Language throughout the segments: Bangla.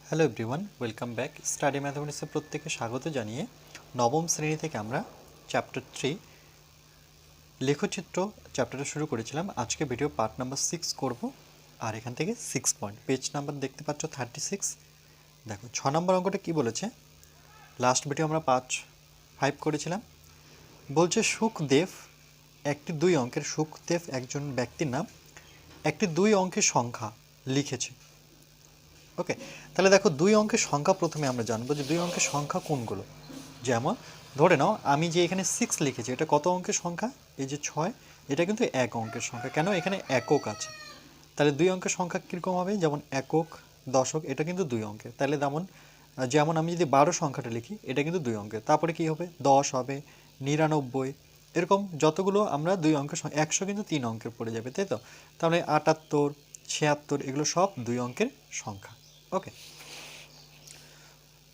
Hello everyone, welcome back. Study ম্যাথমেটিক্সের প্রত্যেককে স্বাগত জানিয়ে নবম শ্রেণী থেকে আমরা চ্যাপ্টার 3 লেখচিত্র চ্যাপ্টারটা শুরু করেছিলাম। আজকে ভিডিও পার্ট নাম্বার 6 করব। আর এখান থেকে 6 পয়েন্ট, পেজ নাম্বার দেখতে পাচ্ছ 36। দেখো 6 নম্বর অঙ্কটা কি বলেছে। লাস্ট ভিডিও আমরা 5 করেছিলাম। বলছে সুখদেব একটি 2 অঙ্কের, সুখদেব একজন ব্যক্তির নাম, একটি 2 অঙ্কের সংখ্যা লিখেছে। ওকে, তাহলে দেখো 2 অঙ্কের সংখ্যা প্রথমে আমরা জানবো যে 2 অঙ্কের সংখ্যা কোনগুলো। যেমন ধরে নাও আমি যে এখানে 6 লিখেছি, এটা কত অঙ্কের সংখ্যা? এই যে 6, এটা কিন্তু 1 অঙ্কের সংখ্যা। কেন? এখানে একক আছে। তাহলে 2 অঙ্কের সংখ্যা কীরকম হবে? যেমন একক, দশক, এটা কিন্তু 2 অঙ্কের। তাহলে যেমন আমি যদি 12 সংখ্যাটা লিখি, এটা কিন্তু 2 অঙ্কের। তারপরে কি হবে? 10 হবে, 99, এরকম যতগুলো আমরা 2 অঙ্কের, 100 কিন্তু 3 অঙ্কের পড়ে যাবে, তাই তো? তাহলে 78, 76, এগুলো সব 2 অঙ্কের সংখ্যা। ওকে,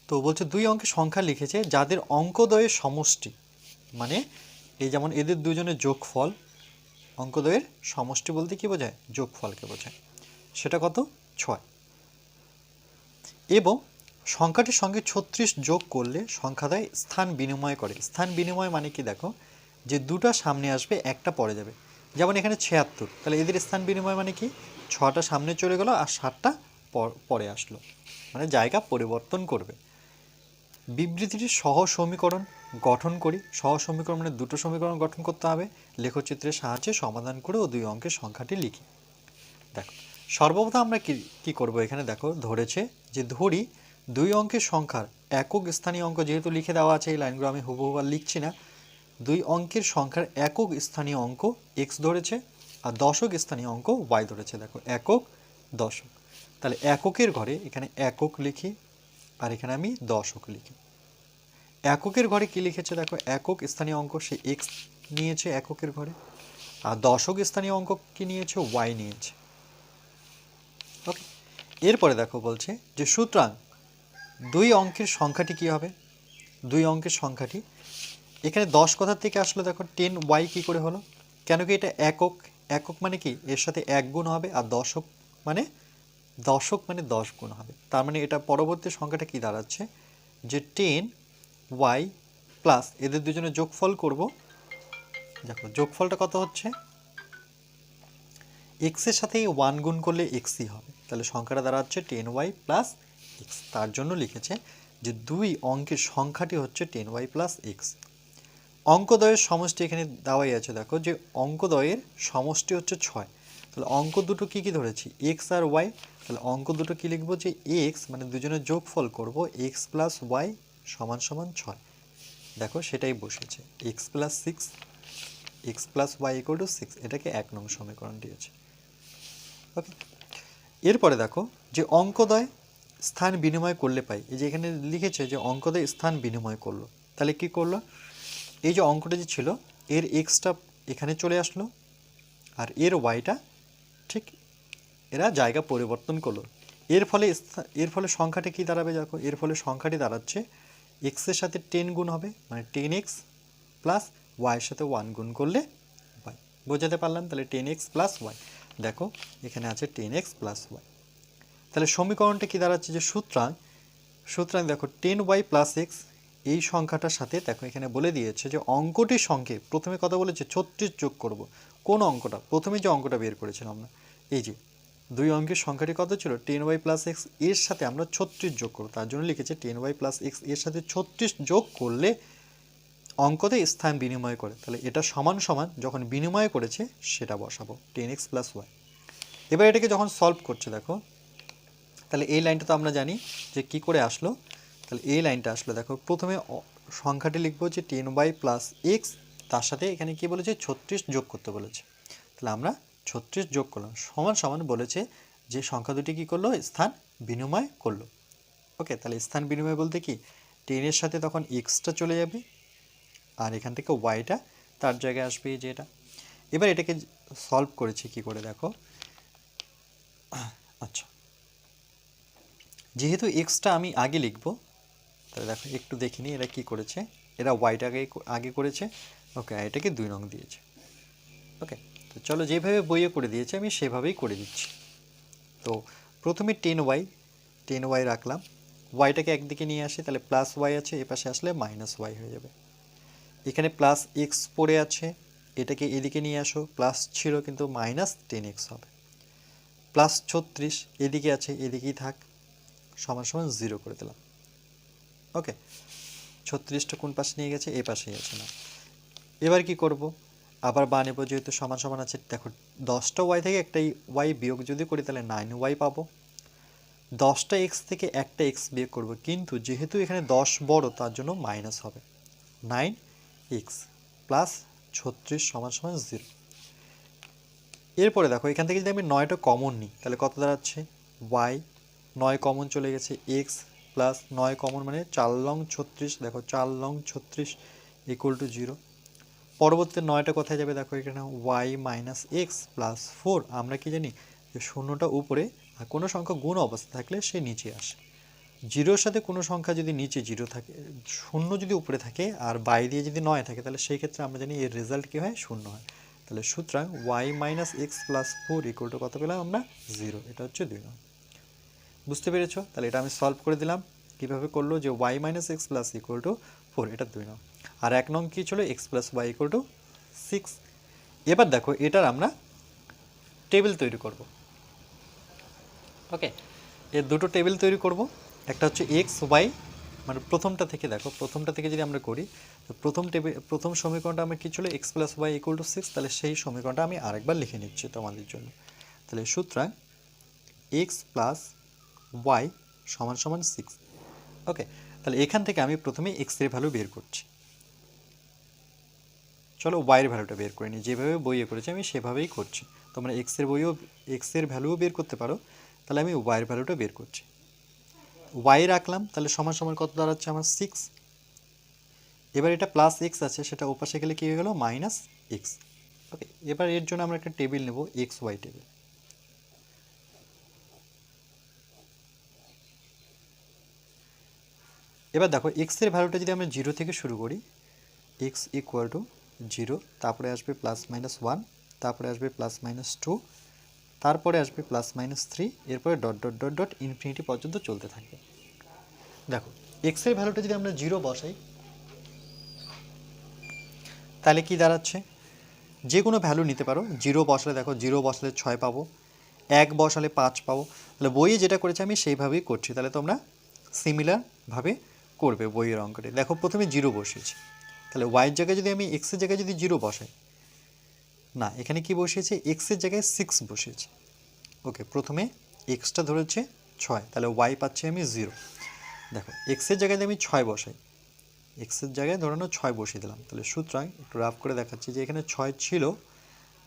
তো বলছে 2 অঙ্কের সংখ্যা লিখেছে যাদের অঙ্কদ্বয়ের সমষ্টি, মানে এই যেমন এদের দুজনের যোগফল, অঙ্কদ্বয়ের সমষ্টি বলতে কি বোঝায়? যোগফলকে বোঝায়। সেটা কত? 6। এবং সংখ্যাটির সঙ্গে 36 যোগ করলে সংখ্যাদ্বয় স্থান বিনিময় করে। স্থান বিনিময় মানে কি? দেখো যে দুটা সামনে আসবে, একটা পরে যাবে। যেমন এখানে 76, তাহলে এদের স্থান বিনিময় মানে কি? 6টা সামনে চলে গেল আর 7টা পরে আসলো, মানে জায়গা পরিবর্তন করবে। বিবৃতিটির সহ সমীকরণ গঠন করি। সহ সমীকরণ মানে দুটো সমীকরণ গঠন করতে হবে। লেখচিত্রের সাহায্যে সমাধান করে ও 2 অঙ্কের সংখ্যাটি লিখি। দেখো সর্বপ্রথম আমরা কি করব? এখানে দেখো ধরেছে যে ধরি 2 অঙ্কের সংখ্যার একক স্থানীয় অঙ্ক, যেহেতু লিখে দেওয়া আছে এই লাইনগুলো আমি হুবহু আর লিখছি না। 2 অঙ্কের সংখ্যার একক স্থানীয় অঙ্ক x ধরেছে আর দশক স্থানীয় অঙ্ক y ধরেছে। দেখো একক, দশক, তাহলে এককের ঘরে এখানে একক লিখি আর এখানে আমি দশক লিখি। এককের ঘরে কি লিখেছে? দেখো একক স্থানীয় অঙ্ক সে x নিয়েছে এককের ঘরে, আর দশক স্থানীয় অঙ্ক কি নিয়েছে? y নিয়েছে। ওকে, এরপরে দেখো বলছে যে সুতরাং 2 অঙ্কের সংখ্যাটি কি হবে? 2 অঙ্কের সংখ্যাটি এখানে 10 কোথা থেকে আসলো? দেখো 10y কি করে হলো? কেন কি? এটা একক, একক মানে কি? এর সাথে 1 গুণ হবে, আর দশক মানে 10 গুণ হবে। তার মানে এটা পরবর্তী সংখ্যাটা কি দাঁড়াচ্ছে? যে 10y প্লাস এদের দুজনের যোগফল করব। দেখো যোগফলটা কত হচ্ছে? x এর সাথে 1 গুণ করলে xই হবে, তাহলে সংখ্যাটা দাঁড়াচ্ছে 10y প্লাস x। তার জন্য লিখেছে যে 2 অঙ্কের সংখ্যাটি হচ্ছে 10y প্লাস x। অঙ্কদ্বয়ের সমষ্টি এখানে দেওয়াই আছে। দেখো যে অঙ্কদ্বয়ের সমষ্টি হচ্ছে 6। তাহলে অঙ্ক দুটো কি কি ধরেছি? x আর y। তাহলে অঙ্ক দুটো কি লিখবো? যে x মানে দুজনের যোগফল করব, x প্লাস y সমান সমান 6। দেখো সেটাই বসেছে, x plus 6, x plus y equal to 6। এটাকে 1 নং সমীকরণ দিয়েছে। ওকে, এরপরে দেখো যে অঙ্কদ্বয় স্থান বিনিময় করলে পাই। এই যে এখানে লিখেছে যে অঙ্কদ্বয় স্থান বিনিময় করলো, তাহলে কি করলো? এই যে অঙ্কটা যে ছিল এর এক্সটা এখানে চলে আসলো আর এর ওয়াইটা ঠিক এরা জায়গা পরিবর্তন করলো। এর ফলে সংখ্যাটা কি দাঁড়াবে? দেখো এর ফলে সংখ্যাটি দাঁড়াচ্ছে এক্সের সাথে 10 গুণ হবে, মানে 10x প্লাস ওয়াইয়ের সাথে 1 গুণ করলে ওয়াই। বোঝাতে পারলাম? তাহলে 10x প্লাস ওয়াই। দেখো এখানে আছে 10x প্লাস ওয়াই। তাহলে সমীকরণটা কি দাঁড়াচ্ছে? যে সুতরাং দেখো 10y প্লাস এক্স এই সংখ্যাটার সাথে দেখো এখানে বলে দিয়েছে যে অঙ্কটির সঙ্গে প্রথমে কথা বলেছে 36 যোগ করব। কোন অঙ্কটা? প্রথমে যে অঙ্কটা বের করেছিলাম আমরা, এই যে 2 অঙ্কের সংখ্যাটি কত ছিল? 10y প্লাস এক্স, এর সাথে আমরা 36 যোগ করব। তার জন্য লিখেছে 10y প্লাস এক্স এর সাথে 36 যোগ করলে অঙ্কতে স্থান বিনিময় করে। তাহলে এটা সমান সমান যখন বিনিময় করেছে সেটা বসাবো 10x প্লাস ওয়াই। এবার এটাকে যখন সলভ করছে দেখো, তাহলে এই লাইনটা তো আমরা জানি যে কি করে আসলো। তাহলে এই লাইনটা আসলো, দেখো প্রথমে সংখ্যাটি লিখবো যে 10y প্লাস এক্স, তার সাথে এখানে কি বলেছে? 36 যোগ করতে বলেছে। তাহলে আমরা 36 যোগ করলাম, সমান সমান বলেছে যে সংখ্যা দুটি কি করলো? স্থান বিনিময় করলো। ওকে, তাহলে স্থান বিনিময় বলতে কি? 10 এর সাথে তখন এক্সটা চলে যাবে আর এখান থেকে ওয়াইটা তার জায়গায় আসবে, এই যে এটা। এবার এটাকে সলভ করেছি কি করে দেখো। আচ্ছা, যেহেতু এক্সটা আমি আগে লিখব, তাহলে দেখো একটু দেখিনি এরা কি করেছে। এরা ওয়াইটাকে আগে করেছে। ওকে, এটাকে 2 নং দিয়েছে। ওকে, তো চলো যেভাবে বইয়ে করে দিয়েছে আমি সেভাবেই করে দিচ্ছি। তো প্রথমে 10y, 10y রাখলাম, ওয়াইটাকে একদিকে নিয়ে আসি, তাহলে প্লাস ওয়াই আছে, এ পাশে আসলে মাইনাস ওয়াই হয়ে যাবে। এখানে প্লাস এক্স পড়ে আছে, এটাকে এদিকে নিয়ে আসো, প্লাস ছিল কিন্তু মাইনাস 10x হবে। প্লাস 36 এদিকে আছে, এদিকেই থাক, সমান সমান 0 করে দিলাম। ওকে, 36টা কোন পাশে নিয়ে গেছে, এই পাশেই আছে না। এবার কি করব, আবার বা নেব, যেহেতু সমান সমান আছে। দেখো 10টা ওয়াই থেকে একটা ওয়াই বিয়োগ যদি করি তাহলে 9y পাবো। 10টা এক্স থেকে একটা এক্স বিয়োগ করব, কিন্তু যেহেতু এখানে 10 বড় তার জন্য মাইনাস হবে। 9x প্লাস 36 সমান সমান 0। এরপরে দেখো এখান থেকে যদি আমি 9টা কমন নিই তাহলে কত দাঁড়াচ্ছে, y, 9 কমন চলে গেছে, x প্লাস 9 কমন মানে 4 লং 36, দেখো 4 লং 36 ইকুয়াল টু 0। পরবর্তী 9টা কোথায় যাবে, দেখো এখানে y মাইনাস এক্স প্লাস 4। আমরা কি জানি যে শূন্যটা উপরে আর কোনো সংখ্যা গুণ অবস্থা থাকলে সে নিচে আসে। জিরোর সাথে কোনো সংখ্যা যদি নিচে 0 থাকে, শূন্য যদি উপরে থাকে আর বাই দিয়ে যদি 9 থাকে, তাহলে সেই ক্ষেত্রে আমরা জানি এর রেজাল্ট কী হয়, শূন্য হয়। তাহলে সুতরাং y minus X plus 4 equal two কত পেলাম আমরা, 0। এটা হচ্ছে 2 নং। বুঝতে পেরেছো? তাহলে এটা আমি সলভ করে দিলাম। কীভাবে করলো, যে y minus X plus equal to 4, এটা 2 নং। আর 1 নং কী ছিল, X plus Y equal to 6। এবার দেখো এটার আমরা টেবিল তৈরি করব। ওকে, এর দুটো টেবিল তৈরি করব। একটা হচ্ছে এক্স ওয়াই, মানে প্রথমটা থেকে দেখো, প্রথমটা থেকে যদি আমরা করি তো প্রথম সমীকরণটা আমার কী ছিল, X plus Y equal to 6। তাহলে সেই সমীকরণটা আমি আরেকবার লিখে নিচ্ছি তোমাদের জন্য। তাহলে সুতরাং এক্স প্লাস ওয়াই সমান সমান 6। ওকে, তাহলে এখান থেকে আমি প্রথমে এক্সের ভ্যালু বের করছি। চলো ওয়াইয়ের ভ্যালুটা বের করে নিই, যেভাবে বইয়ে করেছি আমি সেভাবেই করছি। তোমরা এক্সের ভ্যালুও বের করতে পারো। তাহলে আমি ওয়াইয়ের ভ্যালুটা বের করছি, ওয়াই রাখলাম, তাহলে সমান সমান কত দাঁড়াচ্ছে আমার, 6। এবার এটা প্লাস এক্স আছে, সেটা ওপাশে গেলে কী হয়ে গেল, মাইনাস এক্স। ওকে, এবার এর জন্য আমরা একটা টেবিল নেব, এক্স ওয়াই টেবিল। এবার দেখো এক্সের ভ্যালুটা যদি আমরা 0 থেকে শুরু করি, এক্স ইকুয়াল টু 0, তারপরে আসবে প্লাস মাইনাস 1, তারপরে আসবে প্লাস মাইনাস 2, তারপরে আসবে প্লাস মাইনাস 3, এরপরে dot dot dot dot infinity পর্যন্ত চলতে থাকবে। দেখো এক্সের ভ্যালুটা যদি আমরা 0 বসাই তাহলে কি দাঁড়াচ্ছে, যে কোনো ভ্যালু নিতে পারো। 0 বসালে দেখো, 0 বসালে 6 পাবো, 1 বসালে 5 পাবো। তাহলে বইয়ে যেটা করেছি আমি সেইভাবেই করছি, তাহলে তোমরা সিমিলারভাবে করবে বইয়ের অঙ্কটি। দেখো প্রথমে 0 বসিয়েছি, তাহলে ওয়াইয়ের জায়গায় যদি আমি এক্সের জায়গায় যদি 0 বসাই, না এখানে কি বসিয়েছে, এক্সের জায়গায় 6 বসিয়েছি। ওকে, প্রথমে এক্সটা ধরেছে 6, তাহলে ওয়াই পাচ্ছি আমি 0। দেখো এক্সের জায়গায় আমি 6 বসাই, এক্সের জায়গায় ধরানো 6 বসিয়ে দিলাম। তাহলে সুতরাং একটু রাফ করে দেখাচ্ছি যে এখানে 6 ছিল,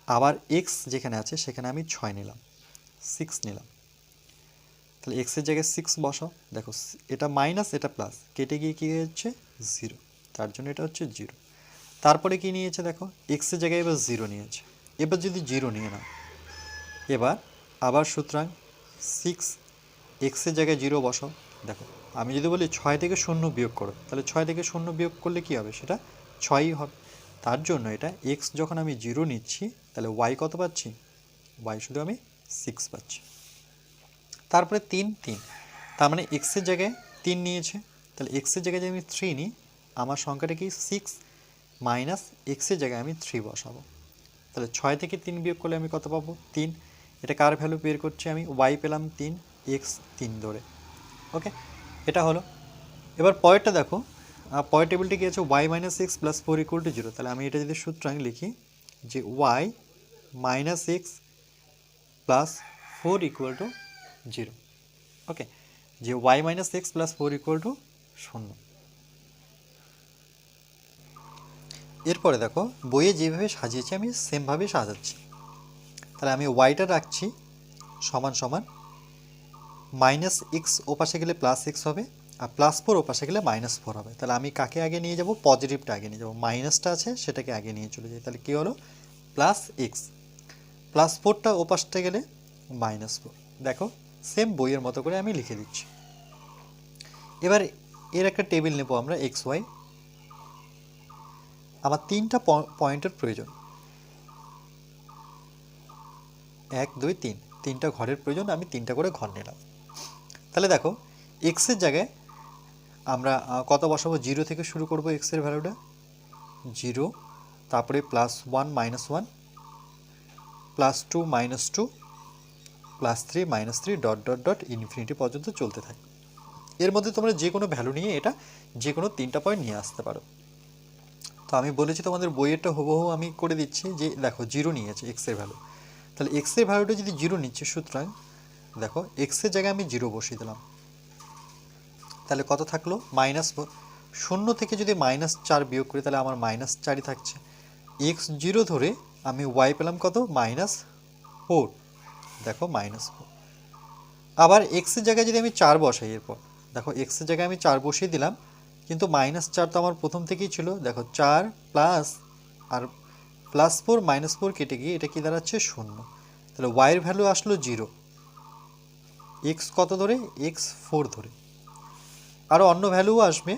আবার এক্স যেখানে আছে সেখানে আমি 6 নিলাম, 6 নিলাম। তাহলে এক্সের জায়গায় 6 বসাও, দেখো এটা মাইনাস এটা প্লাস, কেটে গিয়ে কী হচ্ছে, 0, তার জন্য এটা হচ্ছে 0। তারপরে কি নিয়েছে, দেখো এক্সের জায়গায় এবার 0 নিয়েছে। এবার যদি 0 নিয়ে নাও, এবার আবার সুতরাং 6, এক্সের জায়গায় 0 বসাও। দেখো আমি যদি বলি 6 থেকে 0 বিয়োগ করো, তাহলে 6 থেকে 0 বিয়োগ করলে কি হবে, সেটা 6ই হবে। তার জন্য এটা এক্স যখন আমি 0 নিচ্ছি, তাহলে ওয়াই কত পাচ্ছি, ওয়াই শুধু আমি 6 পাচ্ছি। তারপরে 3, তার মানে এক্সের জায়গায় 3 নিয়েছে, তাহলে এক্সের জায়গায় যদি আমি 3 নিই, আমার সংখ্যাটা কি 6 মাইনাস এক্সের জায়গায় আমি 3 বসাবো। তাহলে 6 থেকে 3 বিয়োগ করলে আমি কত পাবো, 3। এটা কার ভ্যালু বের করছি আমি, ওয়াই পেলাম 3, এক্স 3 ধরে। ওকে, এটা হলো। এবার পরেরটা দেখো, পরের টেবিলটি কি আছে, Y minus X plus 4 equal to 0। তাহলে আমি এটা যদি সুতরাং লিখি যে Y minus X plus 4 equal to 0। Okay, যে Y minus X plus 4 equal to 0। এরপরে দেখো বইয়ে যেভাবে সাজিয়েছি আমি সেমভাবে সাজাচ্ছি। তাহলে আমি ওয়াইটা রাখছি সমান সমান মাইনাস এক্স ওপাশে গেলে প্লাস এক্স হবে, আর প্লাস 4 ওপাশে গেলে মাইনাস 4 হবে। তাহলে আমি কাকে আগে নিয়ে যাব, পজিটিভটা আগে নিয়ে যাব, মাইনাসটা আছে সেটাকে আগে নিয়ে চলে যাই। তাহলে কী হলো, প্লাস এক্স, প্লাস 4টা ওপাশটা গেলে মাইনাস 4। দেখো সেম বইয়ের মতো করে আমি লিখে দিচ্ছি। এবার এর একটা টেবিল নেব আমরা, এক্স ওয়াই। আমার 3টা পয়েন্টের প্রয়োজন, 1 2 3, 3টা ঘরের প্রয়োজন, আমি 3টা করে ঘর নিলাম। তাহলে দেখো এক্সের জায়গায় আমরা কত বসাবো, 0 থেকে শুরু করব এক্সের ভ্যালুটা 0, তারপরে +1 -1 +2 -2 +3 -3 ডট ডট ডট ইনফিনিটি পর্যন্ত চলতে থাকে। এর মধ্যে তোমরা যে কোনো ভ্যালু নিয়ে এটা যে কোনো 3টা পয়েন্ট নিয়ে আসতে পারো। তো আমি বলেছি তোমাদের বইয়েরটা হুবহু আমি করে দিচ্ছি, যে দেখো 0 নিয়েছে এক্সের ভ্যালু, তাহলে এক্সের ভ্যালুটা যদি 0 নিচ্ছে, সুতরাং দেখো এক্সের জায়গায় আমি 0 বসিয়ে দিলাম, তাহলে কত থাকলো -4। 0 থেকে যদি -4 বিয়োগ করি তাহলে আমার -4ই থাকছে। x0 ধরে আমি y পেলাম কত, -4, দেখো -4। আবার এক্সের জায়গায় যদি আমি 4 বসাই, এরপর দেখো এক্সের জায়গায় আমি 4 বসিয়ে দিলাম, কিন্তু -4 তো আমার প্রথম থেকেই ছিল, দেখো 4 প্লাস আর +4 -4 কেটে গিয়ে এটা কি দাঁড়াচ্ছে 0, তাহলে y এর ভ্যালু আসলো 0, x কত ধরে, x4 ধরে। আরও অন্য ভ্যালুও আসবে।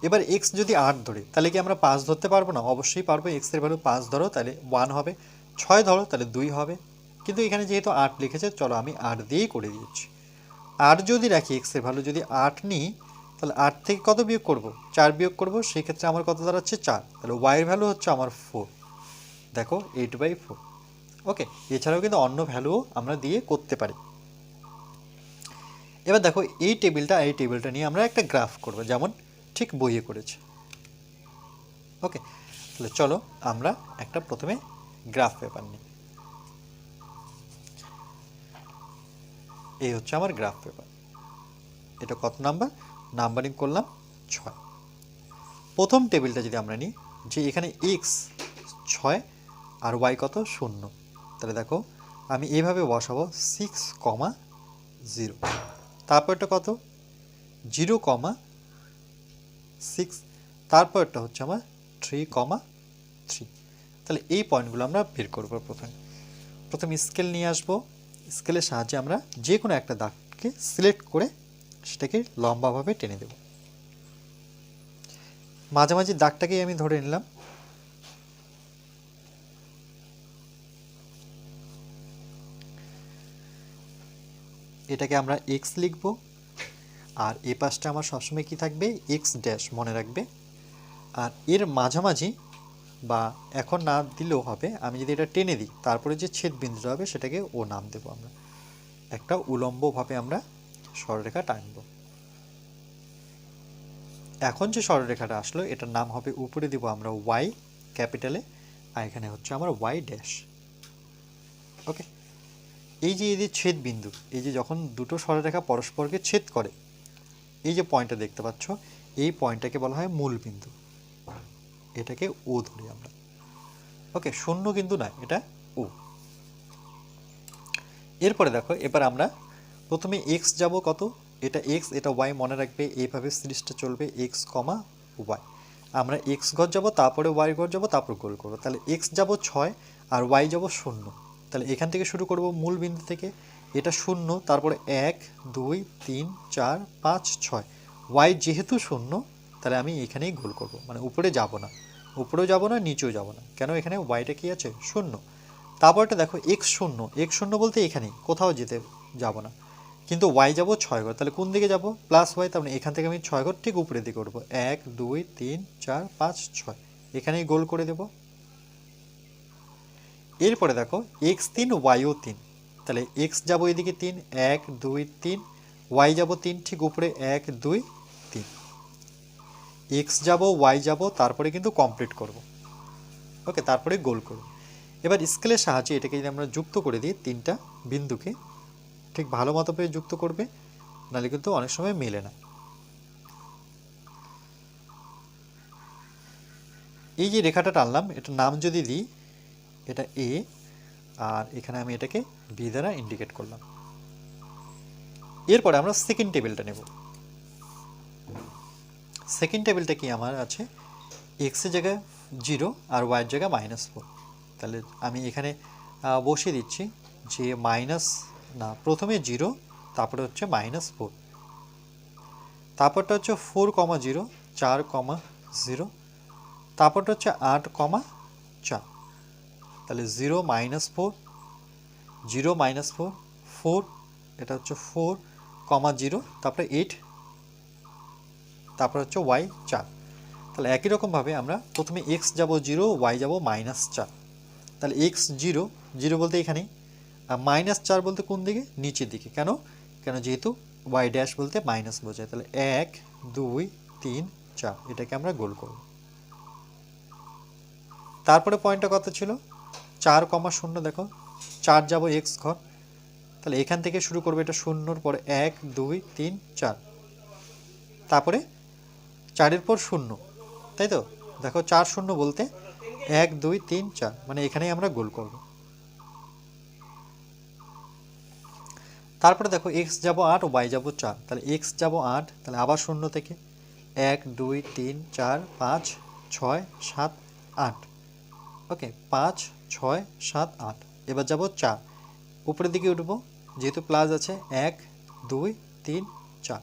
এবার x যদি 8 ধরে তাহলে কি আমরা 5 ধরতে পারবো না? অবশ্যই পারবো। x এর ভ্যালু 5 ধরো তাহলে 1 হবে, 6 ধরো তাহলে 2 হবে, কিন্তু এখানে যেহেতু 8 লিখেছে, চলো আমি 8 দিয়েই করে দিচ্ছি। 8 যদি রাখি, x এর ভ্যালু যদি 8 নিই, তাহলে 8 থেকে কত বিয়োগ করব, 4 বিয়োগ করব, সেই ক্ষেত্রে আমার কত দাঁড়াচ্ছে 4, তাহলে y এর ভ্যালু হচ্ছে আমার 4, দেখো 8/4। ওকে, এছাড়াও কিন্তু অন্য ভ্যালুও আমরা দিয়ে করতে পারি। এবার দেখো এই টেবিলটা নিয়ে আমরা একটা গ্রাফ করব, যেমন ঠিক বইয়ে করেছে। ওকে, তাহলে চলো আমরা একটা প্রথমে গ্রাফ পেপার নিই। এই হচ্ছে আমার গ্রাফ পেপার। এটা কত নাম্বার, নাম্বারিং করলাম 6। প্রথম টেবিলটা যদি আমরা নিই, যে এখানে x 6 আর y কত 0, তাহলে দেখো আমি এইভাবে বসাবো 6,0, তারপরটা কত 0,6, তারপরটা হচ্ছে আমার 3,3। তাহলে এই পয়েন্টগুলো আমরা বের করব। প্রথমে স্কেল নিয়ে আসবো, স্কেলের সাহায্যে আমরা যে কোনো একটা দাগকে সিলেক্ট করে সেটাকে লম্বাভাবে টেনে দেব। মাঝামাঝি দাগটাকেই আমি ধরে নিলাম। এটাকে আমরা x লিখব, আর এ পাশটা আমার সবসময় কি থাকবে, x ড্যাশ মনে রাখবে। আর এর মাঝামাঝি বা এখন না দিলেও হবে, আমি যদি এটা টেনে দিই তারপরে যে ছেদ বিন্দুটা হবে সেটাকে ও নাম দেব আমরা। একটা উলম্বভাবে আমরা সরলরেখা টানব। এখন যে সরলরেখাটা আসলো এটার নাম হবে, উপরে দিব আমরা y ক্যাপিটালে, আর এখানে হচ্ছে আমার y ড্যাশ। ওকে, এই যে ছেদ বিন্দু, এই যে যখন দুটো সরলরেখা পরস্পরকে ছেদ করে, এই যে পয়েন্টটা দেখতে পাচ্ছ, এই পয়েন্টটাকে বলা হয় মূল বিন্দু। এটাকে ও ধরি আমরা। ওকে, শূন্য কিন্তু না, এটা ও। এরপরে দেখো, এবার আমরা প্রথমে x যাব কত, এটা x এটা y মনে রাখবে, এইভাবে সিরিজটা চলবে x, y। আমরা x ঘর যাব, তারপরে y ঘর যাব, তারপর গোল করব। তাহলে x যাব 6 আর y যাব 0, তাহলে এখান থেকে শুরু করব মূল বিন্দু থেকে। এটা 0, তারপরে 1 2 3 4 5 6, y যেহেতু 0 তাহলে আমি এখানেই গোল করব, মানে উপরে যাব না, উপরেও যাব না, নিচেও যাব না, কেন এখানে yটা কি আছে 0। তারপরটা দেখো x0 বলতে এখানেই, কোথাও যেতে যাব না, কিন্তু y যাব 6 ঘর, তাহলে কোন দিকে যাব, প্লাস y, তার মানে এখান থেকে আমি 6 ঘর ঠিক উপরে দিকে করবো, 1 2 3 4 5 6, এখানেই গোল করে দেব। এরপরে দেখো x3 yও 3, তাহলে x যাব এদিকে 3 1 2 3, y যাব 3 ঠিক উপরে 1 2 3, x যাব y যাব, তারপরে কিন্তু কমপ্লিট করব। ওকে, তারপরে গোল করব। এবার স্কেলের সাহায্যে এটাকে যদি আমরা যুক্ত করে দিই, তিনটা বিন্দুকে ঠিক ভালো মতো করে যুক্ত করবে, নাহলে কিন্তু অনেক সময় মেলে না। এই যে রেখাটা টানলাম, এটার নাম যদি দিই, এটা এ, আর এখানে আমি এটাকে বি দ্বারা ইন্ডিকেট করলাম। এরপরে আমরা সেকেন্ড টেবিলটা নেব। সেকেন্ড টেবিলটা কি আমার আছে, এক্স এর জায়গায় 0 আর y এর জায়গায় -4, তাহলে আমি এখানে বসিয়ে দিচ্ছি যে প্রথমে 0, তারপরে হচ্ছে -4, তারপরটা হচ্ছে 4,0 4,0, তারপরটা হচ্ছে 8,4, তাহলে 0 -4 0 -4 4, এটা হচ্ছে 4 0, তারপরে 8, তারপরে হচ্ছে y 4। তাহলে একই রকমভাবে আমরা প্রথমে x যাব 0, y যাব -4। তাহলে x 0, 0 বলতে এখানে, আর -4 বলতে কোন দিকে? নিচের দিকে। কেন? যেহেতু y ড্যাশ বলতে মাইনাস বোঝায়। তাহলে 1 2 3 4, এটাকে আমরা গোল করব। তারপরে পয়েন্টটা কত ছিল? 4,0, দেখো 4 যাব x ঘর, তাহলে এখান থেকে শুরু করবে, এটা 0-র পরে 1 2 3 4, তারপরে 4-এর পর 0, তাই তো? দেখো 4 0 বলতে 1 2 3 4, মানে এখানেই আমরা গোল করব। তারপরে দেখো x যাব 8, y যাব 4, তাহলে x যাব 8, তাহলে আবার 0 থেকে 1 2 3 4 5 6 7 8, ওকে 5 6 7 8। এবার যাব 4, উপরের দিকে উঠবো, যেহেতু প্লাস আছে 1 2 3 4।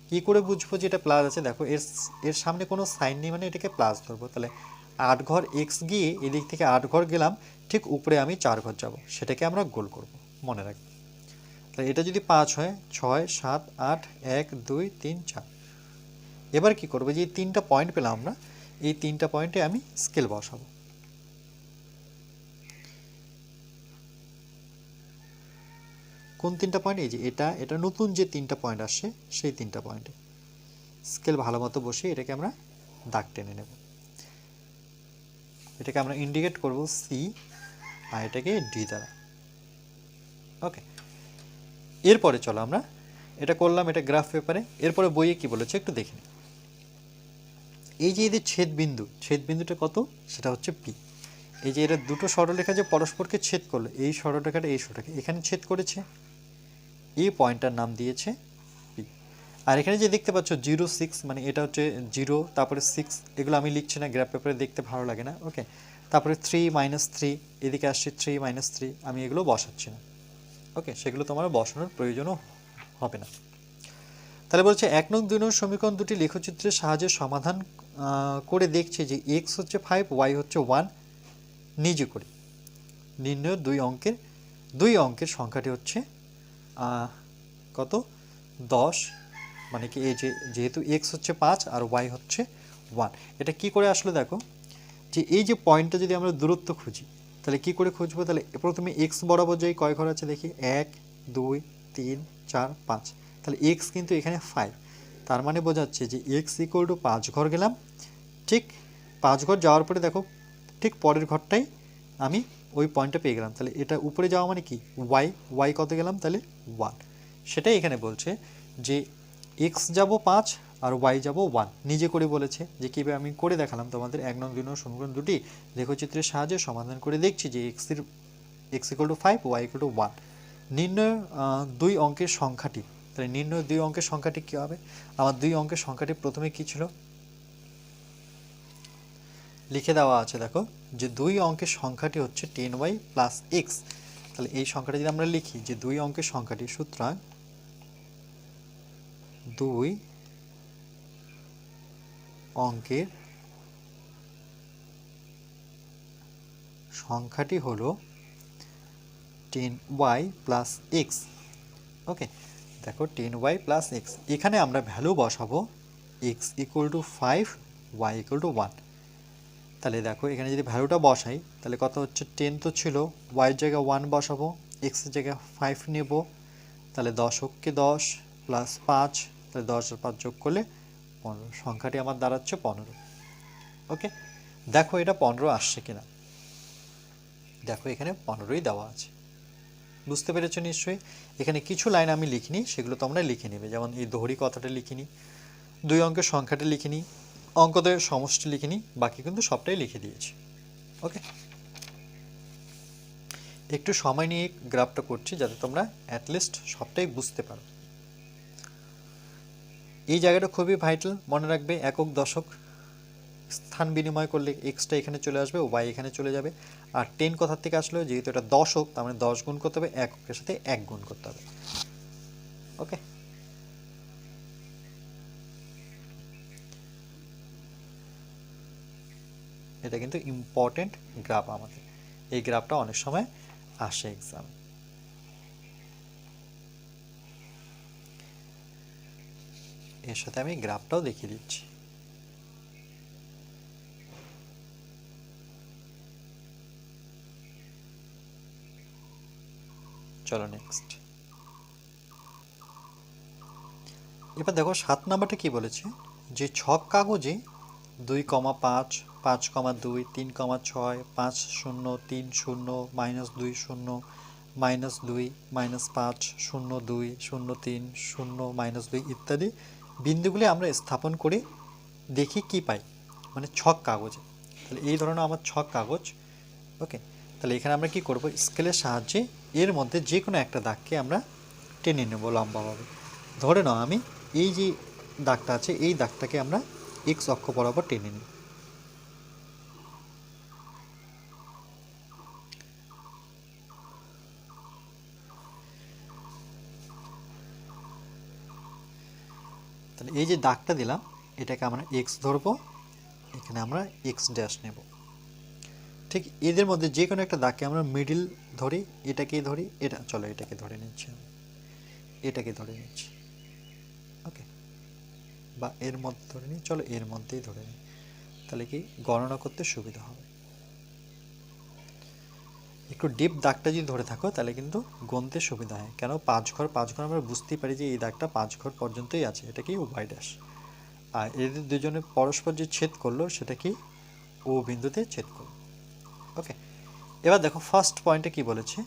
কি করে বুঝবো যে এটা প্লাস আছে? দেখো এর সামনে কোনো সাইন নেই, মানে এটাকে প্লাস ধরবো। তাহলে 8 ঘর x গিয়ে এদিক থেকে 8 ঘর গেলাম, ঠিক উপরে আমি 4 ঘর যাব, সেটাকে আমরা গোল করব, মনে রাখবো। তাহলে এটা যদি 5 হয়, 6 7 8 1 2 3 4। এবার কি করবো? যে 3টা পয়েন্ট পেলাম আমরা, এই 3টা পয়েন্টে আমি স্কেল বসাবো। কোন 3টা পয়েন্ট? এই যে এটা নতুন যে 3টা পয়েন্ট আসছে, সেই 3টা পয়েন্টে স্কেল ভালো মতো বসিয়ে এটাকে আমরা দাগ টেনে নেব। এটাকে আমরা ইন্ডিকেট করব সি, আর এটাকে ডি দ্বারা। ওকে, এরপরে চলো আমরা এটা করলাম, এটা গ্রাফ পেপারে। এরপরে বইয়ে কি বলেছে একটু দেখে নিই। এই যে এদের ছেদবিন্দুটা কত? সেটা হচ্ছে পি। এই যে এরা দুটো সরলরেখা যে পরস্পরকে ছেদ করলো, এই সরলরেখাটা এই সরলরেখা এখানে ছেদ করেছে, এই পয়েন্টটার নাম দিয়েছে পি। আর এখানে যে দেখতে পাচ্ছ 0 6, মানে এটা হচ্ছে 0, তারপরে 6, এগুলো আমি লিখছি না, গ্রাফ পেপারে দেখতে ভালো লাগে না। ওকে, তারপরে 3 -3, এদিকে আসছে 3 -3, আমি এগুলো বসাচ্ছি না। ওকে, সেগুলো তোমার বসানোর প্রয়োজনও হবে না। তাহলে বলছে 1 নং 2 নং সমীকরণ দুটি লেখচিত্রের সাহায্যে সমাধান করে দেখছে যে x হচ্ছে 5, y হচ্ছে 1 নিজে করে নির্ণয় দুই অঙ্কের সংখ্যাটি হচ্ছে কত? 10। মানে কি, এই যেহেতু x হচ্ছে 5 আর y হচ্ছে 1, এটা কি করে আসলে? দেখো যে এই যে পয়েন্টটা যদি আমরা দূরত্ব খুঁজি, তাহলে কি করে খুঁজবো? তাহলে প্রথমে x বরাবর যাই, কয় ঘর আছে দেখি, 1 2 3 4 5, তাহলে x কিন্তু এখানে 5, তার মানে বোঝাচ্ছে যে x ইকুয়াল টু 5 ঘর গেলাম। ঠিক 5 ঘর যাওয়ার পরে দেখো ঠিক পরের ঘরটাই আমি ওই পয়েন্টটা পেয়ে গেলাম। তাহলে এটা উপরে যাওয়া মানে কি, y কত গেলাম? তাহলে 1। সেটাই এখানে বলছে যে x যাব 5 আর y যাব 1, নিজে করে বলেছে। যে কীভাবে আমি করে দেখালাম তোমাদের, 1 নং 2 নং সমীকরণ দুটি লেখচিত্রের সাহায্যে সমাধান করে দেখছি যে x equal to 5, y equal to 1 নির্ণয় দুই অঙ্কের সংখ্যাটি। তাহলে নির্ণয় দুই অঙ্কের সংখ্যাটি কী হবে? আমার দুই অঙ্কের সংখ্যাটি প্রথমে কী ছিল? লিখে দেওয়া আছে, দেখো যে দুই অঙ্কের সংখ্যাটি হচ্ছে 10y প্লাস x। তাহলে এই সংখ্যাটা যদি আমরা লিখি যে দুই অঙ্কের সংখ্যাটি, সুতরাং দুই অঙ্কের সংখ্যাটি হলো 10y প্লাস x। ওকে, দেখো 10y প্লাস x, এখানে আমরা ভ্যালু বসাবো x equal to 5, y equal to 1। তাহলে দেখো এখানে যদি ভ্যালুটা বসাই, তাহলে কত হচ্ছে? 10 তো ছিল, y এর জায়গায় 1 বসাবো, x এর জায়গায় 5 নেব, তাহলে 10 কে 10 প্লাস 5, তাহলে 10 আর 5 যোগ করলে 15, সংখ্যাটি আমার দাঁড়াচ্ছে 15। ওকে, দেখো এটা 15 আসছে কিনা। দেখো এখানে 15ই দেওয়া আছে, বুঝতে পেরেছো নিশ্চয়ই। এখানে কিছু লাইন আমি লিখিনি, সেগুলো তোমরা লিখে নেবে। যেমন এই দোহরি কথাটা লিখিনি, দুই অঙ্কের সংখ্যাটা লিখিনি, অঙ্কদের সমষ্টি লিখিনি, বাকি কিন্তু সবটাই লিখে দিয়েছি। ওকে, একটু সময় নিয়ে গ্রাফটা করছি যাতে তোমরা অ্যাটলিস্ট সবটাই বুঝতে পারো। এই জায়গাটা খুবই ভাইটাল, মনে রাখবে। একক দশক স্থান বিনিময় করলে এক্সটা এখানে চলে আসবে, ওয়াই এখানে চলে যাবে। আর 10 কোথার থেকে আসলো? যেহেতু এটা দশক, তার মানে 10 গুণ করতে হবে, এককের সাথে 1 গুণ করতে হবে। ওকে, এটা কিন্তু ইম্পর্টেন্ট গ্রাফ আমাদের, এই গ্রাফটা অনেক সময় আসে এক্সাম। এর সাথে আমি গ্রাফটাও দেখিয়ে দিচ্ছি। চলো নেক্সট। এবার দেখো 7 নাম্বারটা কি বলেছে, যে ছক কাগজে 2,5, 5,2, 3,6, 5, 0, 3, 0, -2, 0, -2, -5, 0, 2, 0, 3, 0, -2 ইত্যাদি বিন্দুগুলি আমরা স্থাপন করে দেখি কি পাই, মানে ছক কাগজে। তাহলে এই ধরনের আমার ছক কাগজ। ওকে, তাহলে এখানে আমরা কি করব, স্কেলের সাহায্যে এর মধ্যে যে কোনো একটা দাগকে আমরা টেনে নেব লম্বাভাবে। ধরে নাও আমি এই যে দাগটা আছে এই দাগটাকে আমরা এক্স অক্ষ বরাবর টেনে নিই। তাহলে এই যে দাগটা দিলাম এটাকে আমরা এক্স ধরবো, এখানে আমরা এক্স ড্যাশ নেব। ঠিক এদের মধ্যে যে কোনো একটা দাগকে আমরা মিডিল ধরি, এটাকেই ধরি, এটা চলো এটাকে ধরে নিচ্ছি, এটাকে ধরে নিচ্ছি। ওকে, বা এর মধ্যে ধরে নিই, চলো এর মধ্যেই ধরে নিই, তাহলে কি গণনা করতে সুবিধা হবে। একটু ডিপ দাগটা যদি ধরে থাকো তাহলে কিন্তু গুনতে সুবিধা হয়, কেন 5 ঘর 5 ঘর আমরা বুঝতেই পারি যে এই দাগটা 5 ঘর পর্যন্তই আছে, এটা কি ওয়াই ড্যাশ। আর এদের দুজনে পরস্পর যে ছেদ করলো সেটা কি ও বিন্দুতে ছেদ করলো। ওকে, এবার দেখো ফার্স্ট পয়েন্টে কি বলেছে,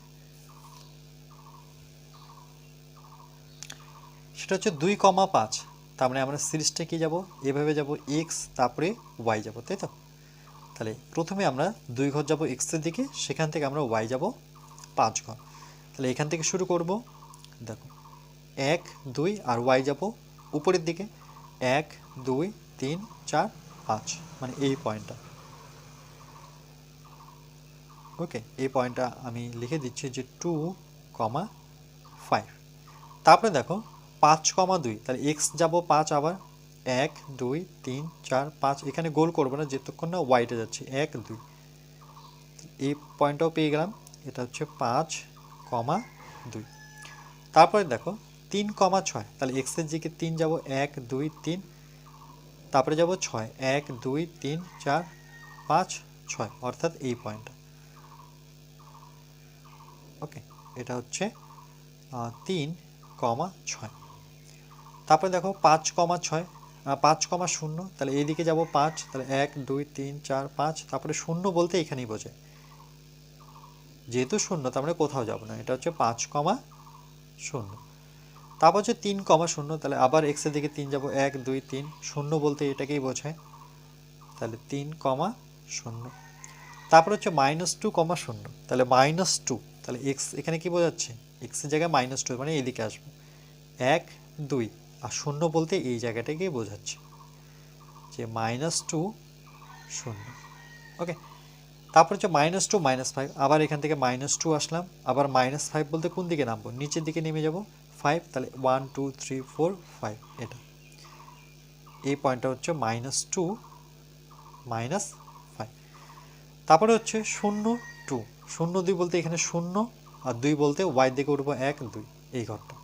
সেটা হচ্ছে 2,5। তার মানে আমরা সিরিজটা কি যাব, এভাবে যাব এক্স তারপরে ওয়াই যাব, তাই তো। তাহলে প্রথমে আমরা 2 ঘর যাব এক্সের দিকে, সেখান থেকে আমরা ওয়াই যাব 5 ঘর। তাহলে এখান থেকে শুরু করব, দেখো 1, 2 আর ওয়াই যাব উপরের দিকে 1, 2, 3, 4, 5, মানে এই পয়েন্টটা। ওকে, এই পয়েন্টটা আমি লিখে দিচ্ছি যে 2,5। তারপরে দেখো 5,2, তাহলে এক্স যাব 5, আবার 1, 2, 3, 4, 5, এখানে গোল করবো না যতক্ষণ না ওয়াইটা যাচ্ছে 1, 2, এই পয়েন্টটাও পেয়ে গেলাম, এটা হচ্ছে 5,2। তারপরে দেখো 3,6, তাহলে এক্সের দিকে 3 যাব 1, 2, 3, তারপরে যাব 6, 1, 2, 3, 4, 5, 6, অর্থাৎ এই পয়েন্টটা। ওকে, এটা হচ্ছে 3,6। তারপরে দেখো 5,6, 5,0, তাহলে এইদিকে যাব 5, তাহলে 1, 2, 3, 4, 5, তারপরে 0 বলতে এখানেই বোঝায়, যেহেতু 0 তার মানে কোথাও যাব না, এটা হচ্ছে 5,0। তারপর হচ্ছে 3,0, তাহলে আবার এক্সের দিকে 3 যাব 1, 2, 3, 0 বলতে এটাকেই বোঝায়, তাহলে 3,0। তারপর হচ্ছে -2,0, তাহলে -2, তাহলে এক্স এখানে কি বোঝাচ্ছে, এক্সের জায়গায় -2 মানে এইদিকে আসবে 1, 2, আর 0 বলতে এই জায়গাটাকেই বোঝাচ্ছে যে -2, 0। ওকে, তারপর হচ্ছে -2, -5, আবার এখান থেকে -2 আসলাম, আবার -5 বলতে কোন দিকে নামবো, নিচের দিকে নেমে যাব 5, তাহলে 1, 2, 3, 4, 5, এটা এই পয়েন্টটা হচ্ছে -2, -5। তারপরে হচ্ছে 0, 2, 0, 2 বলতে এখানে 0 আর 2 বলতে ওয়াই দিকে উঠবো 1, 2, এই ঘরটা,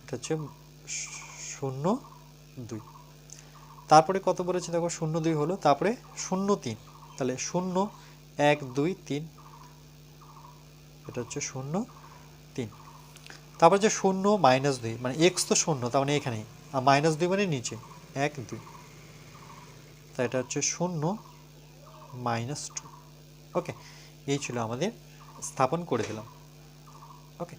এটা হচ্ছে 0, 2। তারপরে কত বলেছে দেখো 0, 2 হলো, তারপরে 0, 3, তাহলে 0, 1, 2, 3, এটা হচ্ছে 0, 3। তারপর যে 0, -2, মানে এক্স তো 0 তার মানে এখানেই, আর -2 মানে নিচে 1, 2, তাই এটা হচ্ছে 0, -2। ওকে, এই ছিল আমাদের, স্থাপন করে দিলাম। ওকে,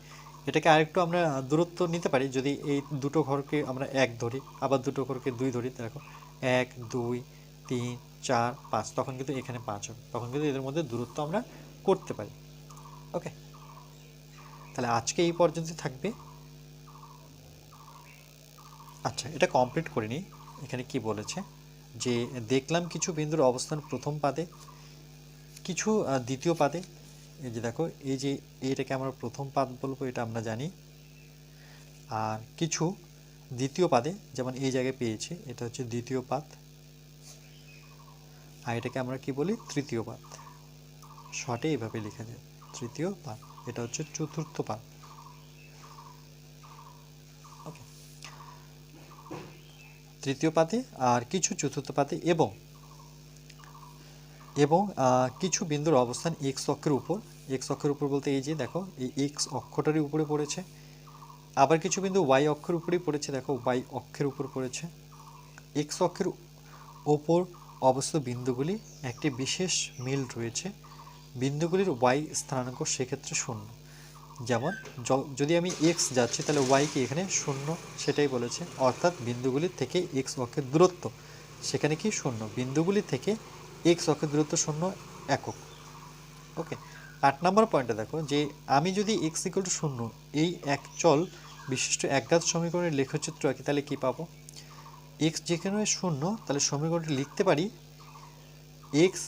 এটাকে আরেকটু আমরা দূরত্ব নিতে পারি, যদি এই দুটো ঘরকে আমরা 1 ধরি, আবার দুটো ঘরকে 2 ধরি, দেখো 1, 2, 3, 4, 5, তখন কিন্তু এখানে 5 হবে, তখন কিন্তু এদের মধ্যে দূরত্ব আমরা করতে পারি। ওকে, তাহলে আজকে এই পর্যন্ত থাকবে। আচ্ছা, এটা কমপ্লিট করে নিই। এখানে কি বলেছে, যে দেখলাম কিছু বিন্দুর অবস্থান প্রথম পাদে, কিছু দ্বিতীয় পাদে। এই যে দেখো, এই যে এইটাকে আমরা প্রথম পাদ বলবো, এটা আমরা জানি। আর কিছু দ্বিতীয় পাদে, যেমন এই জায়গায় পেয়েছি, এটা হচ্ছে দ্বিতীয় পাদ, আর এটাকে আমরা কি বলি, তৃতীয় পাদ। শর্টে এইভাবে লেখা যায়, তৃতীয় পাদ, এটা হচ্ছে চতুর্থ পাদ। ওকে, তৃতীয় পাতে আর কিছু চতুর্থ পাতে এবং কিছু বিন্দুর অবস্থান এক্স অক্ষের উপর। এক্স অক্ষের উপর বলতে এই যে দেখো এই এক্স অক্ষটারই উপরে পড়েছে। আবার কিছু বিন্দু ওয়াই অক্ষের উপরেই পড়েছে, দেখো ওয়াই অক্ষের উপর পড়েছে। এক্স অক্ষের ওপর অবস্থিত বিন্দুগুলি একটি বিশেষ মিল রয়েছে। বিন্দুগুলির ওয়াই স্থানাঙ্ক সেক্ষেত্রে শূন্য। যেমন যদি আমি এক্স যাচ্ছি তাহলে ওয়াই কি এখানে শূন্য, সেটাই বলেছে। অর্থাৎ বিন্দুগুলির থেকে এক্স অক্ষের দূরত্ব সেখানে কি শূন্য, বিন্দুগুলি থেকে এক্স অক্ষের দূরত্ব শূন্য একক। ওকে, 8 নম্বর পয়েন্টে দেখো যে আমি যদি এক্স ইকুয়াল টু শূন্য এই এক চল বিশিষ্ট একঘাত সমীকরণের লেখচিত্র আঁকি তাহলে কি পাবো? এক্স যেখানে শূন্য তাহলে সমীকরণটি লিখতে পারি এক্স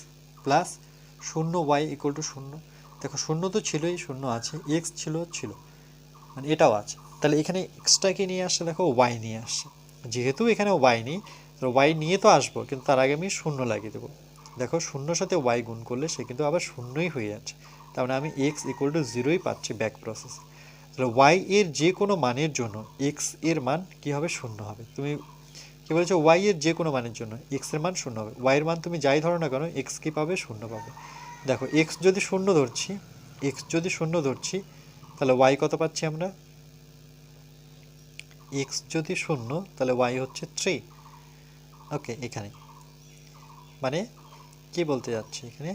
প্লাস শূন্য ওয়াই ইকুয়াল টু শূন্য। দেখো শূন্য তো ছিলই, শূন্য আছে, এক্স ছিল মানে এটাও আছে, তাহলে এখানে এক্সট্রাকে নিয়ে আসছে, দেখো ওয়াই নিয়ে আসছে। যেহেতু এখানে ওয়াই নেই তো ওয়াই নিয়ে তো আসবো, কিন্তু তার আগে আমি শূন্য লাগিয়ে দেবো। দেখো শূন্যর সাথে ওয়াই গুণ করলে সে কিন্তু আবার শূন্যই হয়ে যাচ্ছে, তার মানে আমি এক্স ইকুয়াল টু জিরোই পাচ্ছি ব্যাক প্রসেস। তাহলে ওয়াই এর যে কোনো মানের জন্য এক্স এর মান কী হবে? শূন্য হবে। তুমি কি বলেছো? ওয়াই এর যে কোনো মানের জন্য এক্স এর মান শূন্য হবে। ওয়াই এর মান তুমি যাই ধরো না কেন এক্স কি পাবে? শূন্য পাবে। দেখো এক্স যদি শূন্য ধরছি তাহলে ওয়াই কত পাচ্ছি আমরা? এক্স যদি শূন্য তাহলে ওয়াই হচ্ছে 3। ওকে, এখানে মানে কি বলতে যাচ্ছি এখানে,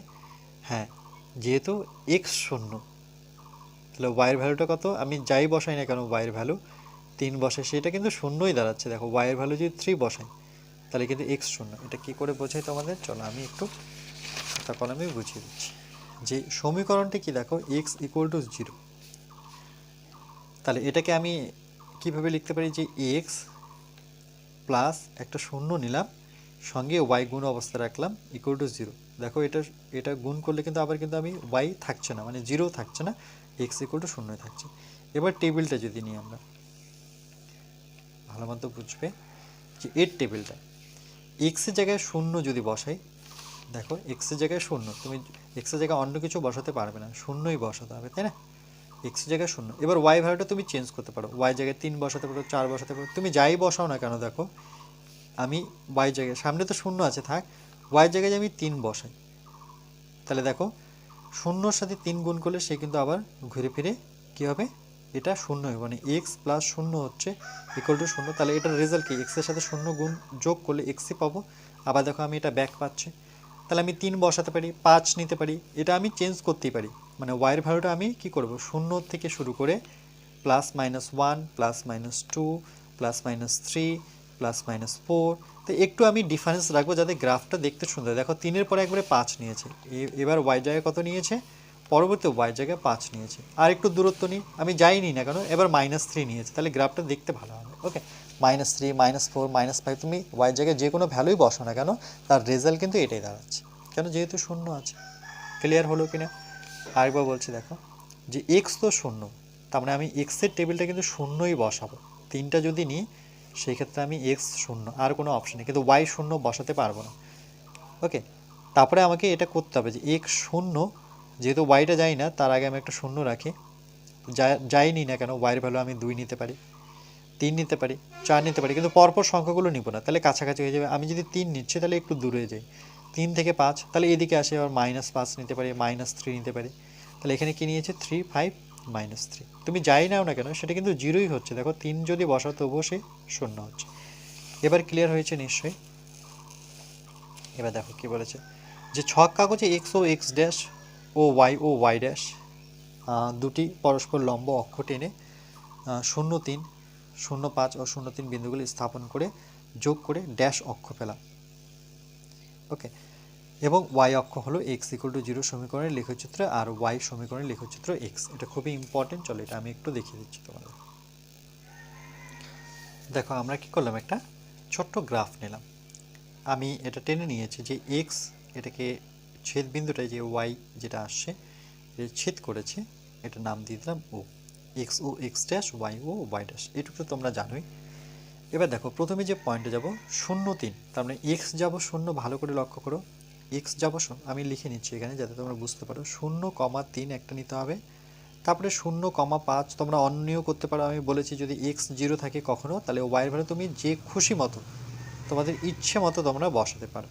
হ্যাঁ যেহেতু এক্স শূন্য তাহলে ওয়াইয়ের ভ্যালুটা কত? আমি যাই বসাই না কেন ওয়াইয়ের ভ্যালু 3 বসাই, সেটা কিন্তু শূন্যই দাঁড়াচ্ছে। দেখো ওয়াইয়ের ভ্যালু যদি 3 বসাই তাহলে কিন্তু এক্স শূন্য। এটা কি করে বোঝাই তোমাদের? চলো আমি একটু খাতা কলমে বুঝিয়ে দিচ্ছি। যে সমীকরণটি কি দেখো এক্স ইকুয়াল টু 0, তাহলে এটাকে আমি কিভাবে লিখতে পারি? যে এক্স প্লাস একটা শূন্য নিলাম, সঙ্গে ওয়াই গুণ অবস্থা রাখলাম ইকুয়াল টু 0। দেখো এটা গুণ করলে কিন্তু আবার কিন্তু আমি ওয়াই থাকছে না, মানে 0 থাকছে না, এক্স ইকুয়াল টু 0 থাকছে। এবার টেবিলটা যদি নিই আমরা, ভালো মতো বুঝবে যে এর টেবিলটা এক্সের জায়গায় শূন্য যদি বসাই, দেখো এক্সের জায়গায় শূন্য, তুমি এক্সের জায়গায় অন্য কিছু বসাতে পারবে না, শূন্যই বসাতে হবে, তাই না? এক্সের জায়গায় শূন্য। এবার ওয়াই ভ্যালুটা তুমি চেঞ্জ করতে পারো, ওয়াই জায়গায় 3 বসাতে পারো, 4 বসাতে পারো, তুমি যাই বসাও না কেন। দেখো আমি ওয়াই জায়গায়, সামনে তো শূন্য আছে থাক, ওয়াই জায়গায় আমি 3 বসাই, তাহলে দেখো শূন্যর সাথে 3 গুণ করলে সে কিন্তু আবার ঘুরে ফিরে কী হবে? এটা শূন্য হবে, মানে এক্স প্লাস শূন্য হচ্ছে ইকুয়াল টু শূন্য। তাহলে এটার রেজাল্ট কি? এক্সের সাথে শূন্য গুণ যোগ করলে এক্সই পাবো। আবার দেখো আমি এটা ব্যাক পাচ্ছি, তাহলে আমি 3 বসাতে পারি, 5 নিতে পারি, এটা আমি চেঞ্জ করতেই পারি। মানে ওয়াইয়ের ভ্যালুটা আমি কি করব? শূন্য থেকে শুরু করে +-1 +-2 +-3 +-4, তো একটু আমি ডিফারেন্স রাখবো যাতে গ্রাফটা দেখতে সুন্দর। দেখো 3-এর পরে একবারে 5 নিয়েছে, এবার ওয়াই জায়গায় কত নিয়েছে? পরবর্তী ওয়াই জায়গায় 5 নিয়েছে। আর একটু দূরত্ব নিই, আমি যাই নিই না কেন, এবার -3 নিয়েছে, তাহলে গ্রাফটা দেখতে ভালো হবে। ওকে, -3 -4 -5 তুমি ওয়াই জায়গায় যে কোনো ভ্যালুই বসো না কেন তার রেজাল্ট কিন্তু এটাই দাঁড়াচ্ছে, কেন? যেহেতু শূন্য আছে। ক্লিয়ার হলো কিনা? আরেকবার বলছি, দেখো যে এক্স তো শূন্য, তার মানে আমি এক্সের টেবিলটা কিন্তু শূন্যই বসাবো। 3টা যদি নিই সেই ক্ষেত্রে আমি এক্স শূন্য, আর কোনো অপশন নেই, কিন্তু ওয়াই শূন্য বসাতে পারবো না। ওকে, তারপরে আমাকে এটা করতে হবে যে এক্স শূন্য, যেহেতু ওয়াইটা যাই না তার আগে আমি একটা শূন্য রাখি, যাই নিই না কেন ওয়াইয়ের ভ্যালু আমি 2 নিতে পারি, 3 নিতে পারি, 4 নিতে পারি, কিন্তু পরপর সংখ্যাগুলো নিব না, তাহলে কাছাকাছি হয়ে যাবে। আমি যদি 3 নিচ্ছি তাহলে একটু দূরে যাই, 3 থেকে 5, তাহলে এদিকে আসে আবার -5 নিতে পারি, -3 নিতে পারি, তাহলে এখানে কি নিয়েছে? 3 5 -3। তুমি যাই নাও না কেন সেটা কিন্তু 0ই হচ্ছে। দেখো 3 যদি বসাও তবুও সে শূন্য হচ্ছে। এবার ক্লিয়ার হয়েছে নিশ্চয়ই? এবার দেখো কি বলেছে, যে ছক কাগজে এক্স ও x dash O Y dash দুটি পরস্পর লম্ব অক্ষ টেনে 0 3 0 5 ও 0 3 বিন্দুগুলি স্থাপন করে যোগ করে ড্যাশ অক্ষ পেলাম। ওকে, এবং ওয়াই অক্ষ হলো এক্স ইকুয়াল টু 0 সমীকরণের লেখচিত্র, আর ওয়াই সমীকরণের লেখচিত্র এক্স। এটা খুবই ইম্পর্টেন্ট, চলো এটা আমি একটু দেখিয়ে দিচ্ছি তোমাদের। দেখো আমরা কি করলাম, একটা ছোট্ট গ্রাফ নিলাম, আমি এটা টেনে নিয়েছি যে এক্স, এটাকে ছেদ বিন্দুটায় যে ওয়াই যেটা আসছে ছেদ করেছে, এটা নাম দিয়ে দিলাম ও, এক্স ও এক্স ড্যাশ, ওয়াই ও ওয়াই ড্যাশ, এটুকু তো তোমরা জানোই। এবার দেখো প্রথমে যে পয়েন্টে যাব 0 3, তার মানে এক্স যাব 0, ভালো করে লক্ষ্য করো, এক্স যাব 0, আমি লিখে নিচ্ছি এখানে যাতে তোমরা বুঝতে পারো। 0,3 একটা নিতে হবে, তারপরে 0,5 তোমরা অন্যও করতে পারো। আমি বলেছি যদি এক্স 0 থাকে কখনো, তাহলে ওয়াইয়ের ভ্যালু তুমি যে খুশি মতো তোমাদের ইচ্ছে মতো তোমরা বসাতে পারো।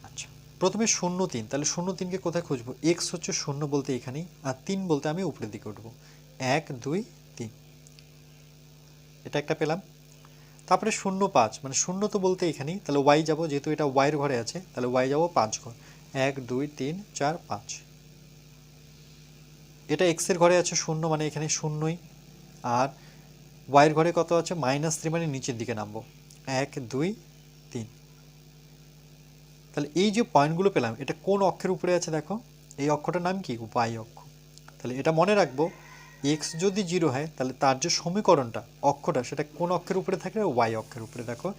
আচ্ছা, প্রথমে 0 3, তাহলে 0 3কে কোথায় খুঁজবো? এক্স হচ্ছে 0 বলতে এখানেই, আর 3 বলতে আমি উপরের দিকে উঠবো। 1 2 3, এটা একটা পেলাম। তারপরে 0 5, মানে 0 তো বলতে এখানেই, তাহলে ওয়াই যাব, যেহেতু এটা ওয়াইয়ের ঘরে আছে তাহলে ওয়াই যাব 5 ঘর। 1 2 3 4 5, এটা এক্সের ঘরে আছে 0, মানে এখানে 0ই। আর ওয়াইয়ের ঘরে কত আছে? -3, মানে নিচের দিকে নামবো। 1 2 3, তাহলে এই যে পয়েন্টগুলো পেলাম এটা কোন অক্ষের উপরে আছে দেখো? এই অক্ষটার নাম কি? ওয়াই অক্ষ। তাহলে এটা মনে রাখবো, এক্স যদি 0 হয় তাহলে তার যে সমীকরণটা, অক্ষটা, সেটা কোন অক্ষের উপরে থাকবে? ওয়াই অক্ষের উপরে। দেখো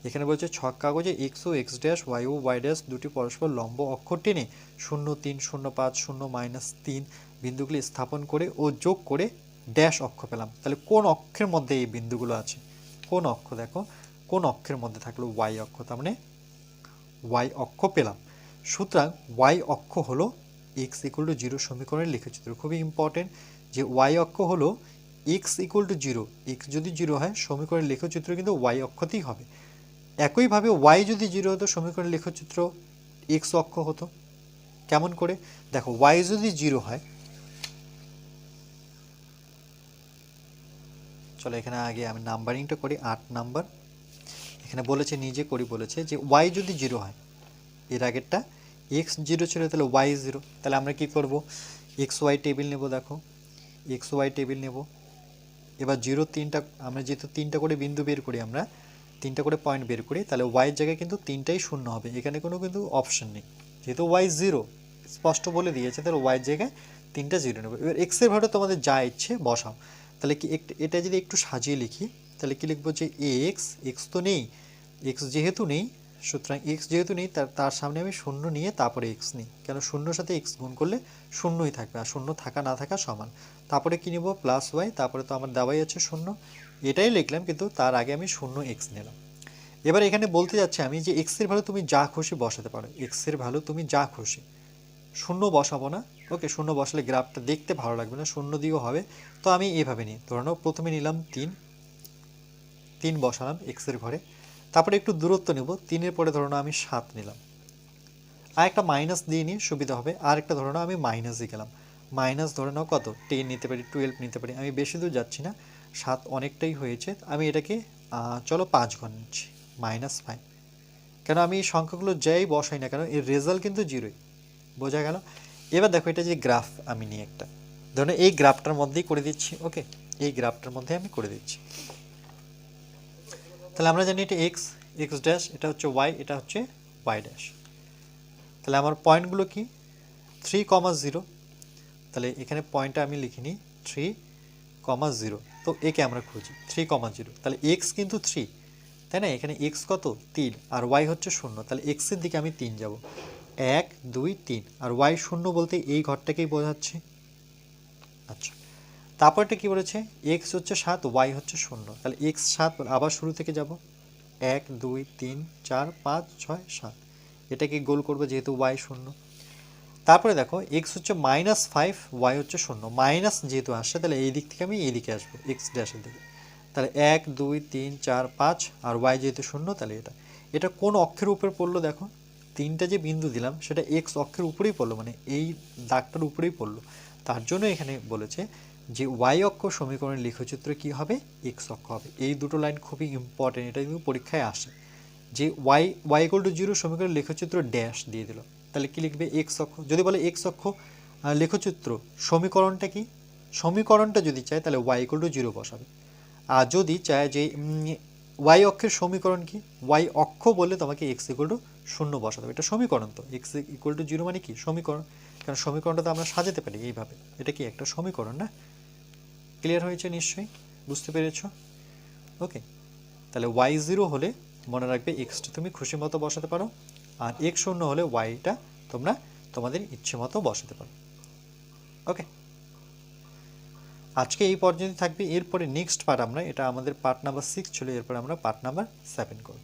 এখানে বলছে ছক কাগজে এক্স ও এক্স ড্যাশ, ওয়াই ও ওয়াই ড্যাশ দুটি পরস্পর লম্ব অক্ষর টেনে 0 3 0 5 0 -3 বিন্দুগুলি স্থাপন করে ও যোগ করে ড্যাশ অক্ষ পেলাম। তাহলে কোন অক্ষের মধ্যে এই বিন্দুগুলো আছে? কোন অক্ষ? দেখো কোন অক্ষের মধ্যে থাকলো? ওয়াই অক্ষ, তার মানে ওয়াই অক্ষ পেলাম। সুতরাং ওয়াই অক্ষ হলো এক্স ইকুয়াল টু 0 সমীকরণের লেখচিত্র। খুবই ইম্পর্টেন্ট যে ওয়াই অক্ষ হলো এক্স ইকুয়াল টু 0, এক্স যদি 0 হয় সমীকরণের লেখচিত্র কিন্তু ওয়াই অক্ষতেই হবে। একইভাবে ওয়াই যদি 0 হতো সমীকরণের লেখচিত্র এক্স অক্ষ হতো। কেমন করে? দেখো ওয়াই যদি 0 হয়, চলো এখানে আগে আমি নাম্বারিংটা করি। 8 নাম্বার এখানে বলেছে, নিজে করি বলেছে যে ওয়াই যদি 0 হয়, এর আগেরটা এক্স 0 ছিল তাহলে ওয়াই 0, তাহলে আমরা কি করব? এক্স ওয়াই টেবিল নেব। দেখো এক্স ওয়াই টেবিল নেব। এবার 0 3টা, আমরা যেহেতু 3টা করে বিন্দু বের করি, আমরা 3টা করে পয়েন্ট বের করি, তাহলে ওয়াইয়ের জায়গায় কিন্তু 3টাই 0 হবে, এখানে কোনো কিন্তু অপশন নেই। যেহেতু ওয়াই 0 স্পষ্ট বলে দিয়েছে, তাহলে ওয়াইয়ের জায়গায় 3টা 0 নেব। এবার এক্সের ভাড়া তোমাদের যা ইচ্ছে বসাও। তাহলে কি এটা যদি একটু সাজিয়ে লিখি তাহলে কি লিখবো? যে এক্স, এক্স তো নেই, এক্স যেহেতু নেই, সুতরাং এক্স যেহেতু নেই তার সামনে আমি 0 নিয়ে তারপরে এক্স নিই, কেন 0-র সাথে এক্স গুণ করলে 0ই থাকবে, আর 0 থাকা না থাকা সমান। তারপরে কি নিব? প্লাস ওয়াই, তারপরে তো আমার দেওয়াই আছে 0, এটাই লিখলাম, কিন্তু তার আগে আমি 0 এক্স নিলাম। এবার এখানে বলতে যাচ্ছে আমি যে এক্সের ভ্যালু তুমি যা খুশি বসাতে পারো, এক্সের ভ্যালু তুমি যা খুশি, 0 বসাবো না। ওকে, 0 বসালে গ্রাফটা দেখতে ভালো লাগবে না, 0 দিয়েও হবে। তো আমি এইভাবে নিই, ধরে নাও প্রথমে নিলাম 3 বসালাম এক্সের ঘরে, তারপরে একটু দূরত্ব নেব, 3-এর পরে ধরো না আমি 7 নিলাম, আর একটা মাইনাস দিয়ে নিই সুবিধা হবে, আর একটা ধরো না আমি মাইনাসই গেলাম, মাইনাস ধরে নাও কত? 10 নিতে পারি, 12 নিতে পারি, আমি বেশি দূর যাচ্ছি না, 7 অনেকটাই হয়েছে, আমি এটাকে চলো 5 ঘর নিচ্ছি, -5। কেন আমি এই সংখ্যাগুলো যাই বসাই না কেন এর রেজাল্ট কিন্তু 0ই, বোঝা গেল? এবার দেখো এটা যে গ্রাফ আমি নিই একটা, ধরো এই গ্রাফটার মধ্যেই করে দিচ্ছি। ওকে, এই গ্রাফটার মধ্যে আমি করে দিচ্ছি। তাহলে আমরা জানি এটা এক্স, এক্স ড্যাশ, এটা হচ্ছে ওয়াই, এটা হচ্ছে ওয়াই ড্যাশ। তাহলে আমার পয়েন্টগুলো কি? 3,0, তাহলে এখানে পয়েন্টটা আমি লিখিনি 3,0, তো একে আমরা খুঁজি 3,0, তাহলে এক্স কিন্তু 3, তাই না? এখানে এক্স কত? 3, আর ওয়াই হচ্ছে 0, তাহলে এক্সের দিকে আমি 3 যাব, 1 2 3, আর ওয়াই 0 বলতে এই ঘরটাকেই বোঝাচ্ছে। আচ্ছা, তারপরটা কি বলেছে? এক্স হচ্ছে 7, ওয়াই হচ্ছে 0, তাহলে এক্স 7, আবার শুরু থেকে যাব, 1 2 3 4 5 6 7, এটাকে গোল করবো যেহেতু ওয়াই 0। তারপরে দেখো এক্স হচ্ছে -5, ওয়াই হচ্ছে 0, মাইনাস যেহেতু আসছে তাহলে এই দিক থেকে আমি এই দিকে আসবো এক্স ড্যাশের দিকে, তাহলে 1 2 3 4 5, আর ওয়াই যেহেতু 0 তাহলে এটা কোন অক্ষের উপরে পড়লো? দেখো 3টা যে বিন্দু দিলাম সেটা এক্স অক্ষের উপরেই পড়লো, মানে এই দাগটার উপরেই পড়লো, তার জন্য এখানে বলেছে যে ওয়াই অক্ষ সমীকরণের লেখচিত্র কি হবে? এক্স অক্ষ হবে। এই দুটো লাইন খুবই ইম্পর্টেন্ট, এটা কিন্তু পরীক্ষায় আসে যে ওয়াই ইকুয়াল টু 0 সমীকরণের লেখচিত্র ড্যাশ দিয়ে দিল, তাহলে কি লিখবে? এক্স অক্ষ। যদি বলে এক্স অক্ষ লেখচিত্র সমীকরণটা কি? সমীকরণটা যদি চায় তাহলে ওয়াই ইকুয়াল টু 0 বসাবে, আর যদি চায় যে ওয়াই অক্ষের সমীকরণ কি, ওয়াই অক্ষ বললে তোমাকে এক্স ইকুয়াল টু 0 বসাতে হবে। এটা সমীকরণ, তো এক্স ইকুয়াল টু 0 মানে কি? সমীকরণ, কারণ সমীকরণটা তো আমরা সাজাতে পারি এইভাবে, এটা কি একটা সমীকরণ না? ক্লিয়ার হয়েছে নিশ্চয়ই, বুঝতে পেরেছো? ওকে, তাহলে ওয়াই 0 হলে মনে রাখবে এক্সটা তুমি খুশি মতো বসাতে পারো, আর এক্স 0 হলে ওয়াইটা তোমরা তোমাদের ইচ্ছে মতো বসাতে পারো। ওকে, আজকে এই পর্যন্ত থাকবে, এরপরে নেক্সট পার্ট আমরা, এটা আমাদের পার্ট নাম্বার 6 ছিল, এরপরে আমরা পার্ট নাম্বার 7 করব।